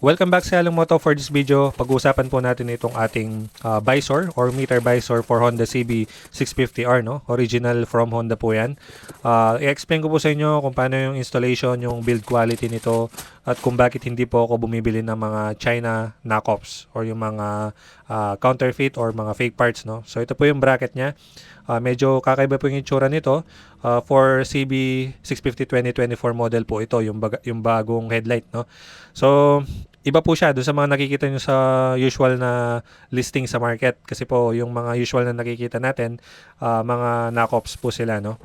Welcome back sa Halong Moto. For this video, pag-uusapan po natin itong ating visor or meter visor for Honda CB650R, no? Original from Honda po yan. I-explain ko po sa inyo kung paano yung installation, yung build quality nito, at kung bakit hindi po ako bumibili ng mga China knockoffs or yung mga counterfeit or mga fake parts, no? So ito po yung bracket niya. Medyo kakaiba po yung itsura nito. For CB650 2024 model po ito, yung bagong headlight, no? So iba po siya doon sa mga nakikita nyo sa usual na listing sa market, kasi po yung mga usual na nakikita natin, mga knockoffs po sila, no?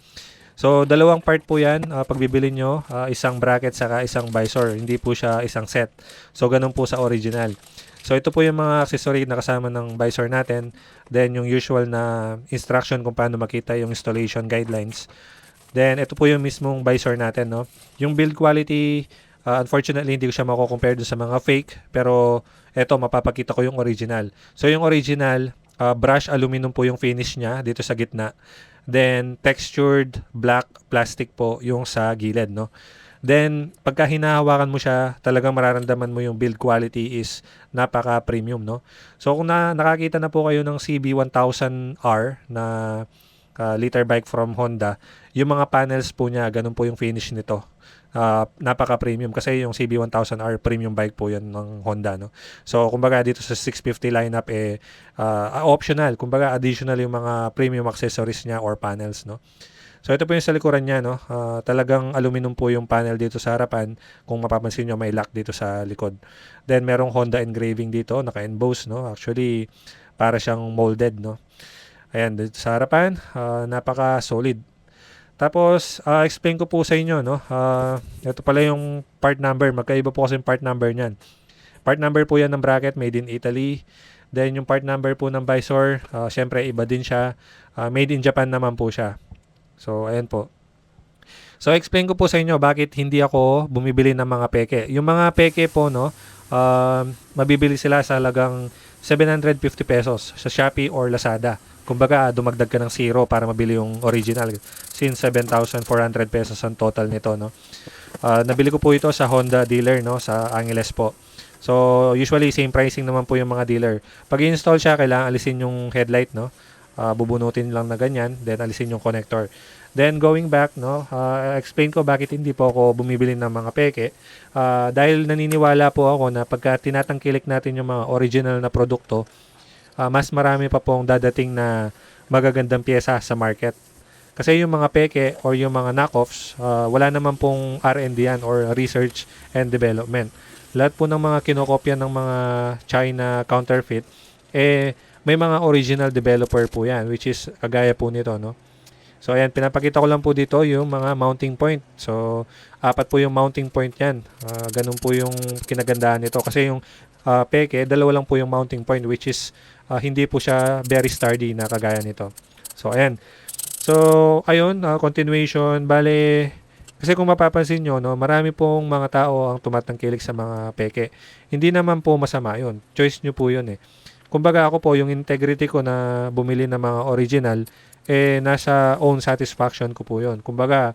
So dalawang part po yan, pagbibili nyo, isang bracket saka isang visor, hindi po siya isang set. So ganun po sa original. So ito po yung mga accessory na kasama ng visor natin, then yung usual na instruction kung paano makita yung installation guidelines. Then ito po yung mismong visor natin, no? Yung build quality, unfortunately, hindi ko siya mako-compare dun sa mga fake, pero eto, mapapakita ko yung original. So yung original, brush aluminum po yung finish niya dito sa gitna. Then textured black plastic po yung sa gilid, no? Then pagka hinahawakan mo siya, talagang mararamdaman mo yung build quality is napaka-premium, no? So kung nakakita na po kayo ng CB1000R na liter bike from Honda, yung mga panels po niya, ganun po yung finish nito. Napaka-premium kasi yung CB1000R premium bike po yan ng Honda, no? So kumbaga dito sa 650 lineup optional, kumbaga additional yung mga premium accessories niya or panels, no? So ito po yung sa likuran niya, no? Talagang aluminum po yung panel dito sa harapan. Kung mapapansin nyo, may lock dito sa likod. Then merong Honda engraving dito, naka-emboss, no? Actually para siyang molded, no? Ayan, dito sa harapan, napaka-solid. Tapos, explain ko po sa inyo, no? Ito pala yung part number. Magkaiba po kasi yung part number niyan. Part number po yan ng bracket, made in Italy. Then, yung part number po ng visor, syempre, iba din siya. Made in Japan naman po siya. So, ayan po. So, explain ko po sa inyo bakit hindi ako bumibili ng mga peke. Yung mga peke po, no? Mabibili sila sa halagang 750 pesos sa Shopee or Lazada. Kumbaga, dumagdag ka ng 0 para mabili yung original. Since 7,400 pesos ang total nito, no? Nabili ko po ito sa Honda dealer, no? Sa Angeles po. So, usually, same pricing naman po yung mga dealer. Pag i-install siya, kailangan alisin yung headlight, no? Bubunutin lang na ganyan, then alisin yung connector. Then, going back, no? Explain ko bakit hindi po ako bumibili ng mga peke. Dahil naniniwala po ako na pagka tinatangkilik natin yung mga original na produkto, mas marami pa pong dadating na magagandang pyesa sa market. Kasi yung mga peke or yung mga knockoffs, wala naman pong R&D yan or research and development. Lahat po ng mga kinokopya ng mga China counterfeit, may mga original developer po yan, which is kagaya po nito, no? So, ayan, pinapakita ko lang po dito yung mga mounting point. So, 4 po yung mounting point yan. Ganun po yung kinagandaan nito. Kasi yung peke, 2 lang po yung mounting point, which is hindi po siya very sturdy na kagaya nito. So, ayan. So, ayun, continuation. Bale, kasi kung mapapansin nyo, no, marami pong mga tao ang tumatangkilik sa mga peke. Hindi naman po masama yun. Choice nyo po yun eh. Kumbaga ako po, yung integrity ko na bumili ng mga original, nasa own satisfaction ko po yun. Kumbaga,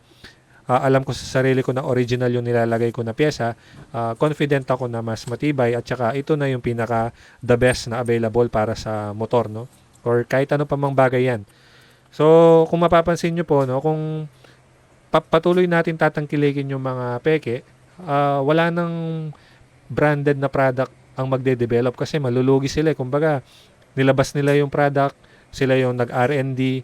alam ko sa sarili ko na original yung nilalagay ko na pyesa, confident ako na mas matibay at saka ito na yung pinaka the best na available para sa motor, no? Or kahit ano pa mang bagay yan. So, kung mapapansin nyo po, no, kung patuloy natin tatangkilikin yung mga peke, wala nang branded na product ang magde-develop kasi malulugi sila. Kumbaga, nilabas nila yung product, sila yung nag-R&D,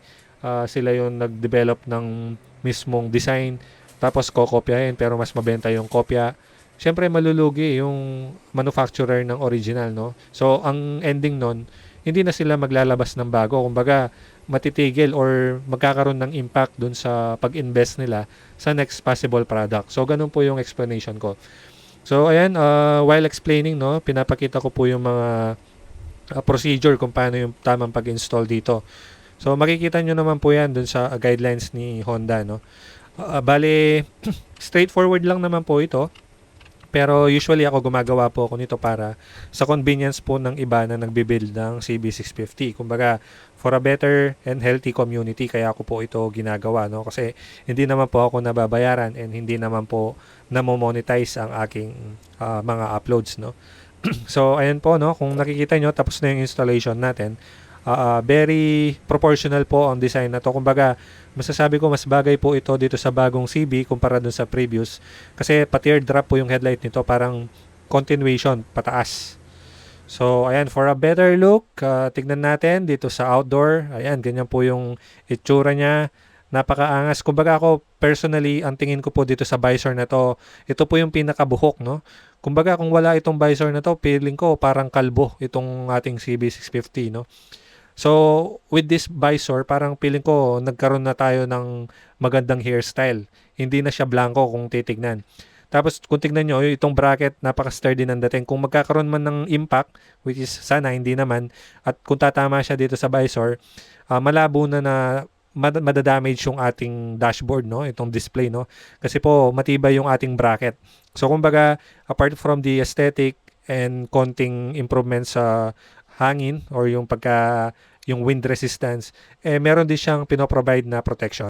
sila yung nag-develop ng mismong design, tapos kokopyahin pero mas mabenta yung kopya. Siyempre, malulugi yung manufacturer ng original, no? So, ang ending nun, hindi na sila maglalabas ng bago. Kumbaga, matitigil or magkakaroon ng impact dun sa pag-invest nila sa next possible product. So, ganun po yung explanation ko. So, ayan, while explaining, no, pinapakita ko po yung mga procedure kung paano yung tamang pag-install dito. So, makikita nyo naman po yan dun sa guidelines ni Honda, no. Bale, straightforward lang naman po ito. Pero usually ako gumagawa po ako nito para sa convenience po ng iba na nagbi-build ng CB650. Kumbaga, for a better and healthy community, kaya ako po ito ginagawa, no? Kasi hindi naman po ako nababayaran and hindi naman po namo-monetize ang aking mga uploads, no? So, ayan po, no? Kung nakikita nyo, tapos na yung installation natin. Very proportional po ang design na to. Kumbaga, masasabi ko mas bagay po ito dito sa bagong CB kumpara dun sa previous. Kasi pa-teardrop po yung headlight nito, parang continuation, pataas. So, ayan, for a better look, tignan natin dito sa outdoor. Ayan, ganyan po yung itsura niya. Napakaangas. Kumbaga ako, personally, ang tingin ko po dito sa visor na to, ito po yung pinakabuhok, no? Kumbaga, kung wala itong visor na to, feeling ko parang kalbo itong ating CB650, no? So, with this visor, parang feeling ko nagkaroon na tayo ng magandang hairstyle. Hindi na siya blanco kung titignan. Tapos kung tignan nyo, itong bracket, napaka-sturdy ng dating. Kung magkakaroon man ng impact, which is sana hindi naman, at kung tatama siya dito sa visor, malabo na madadamage yung ating dashboard, no? Itong display, no? Kasi po, matibay yung ating bracket. So, kumbaga, apart from the aesthetic and konting improvements sa hangin or yung wind resistance, meron din siyang pinoprovide na protection.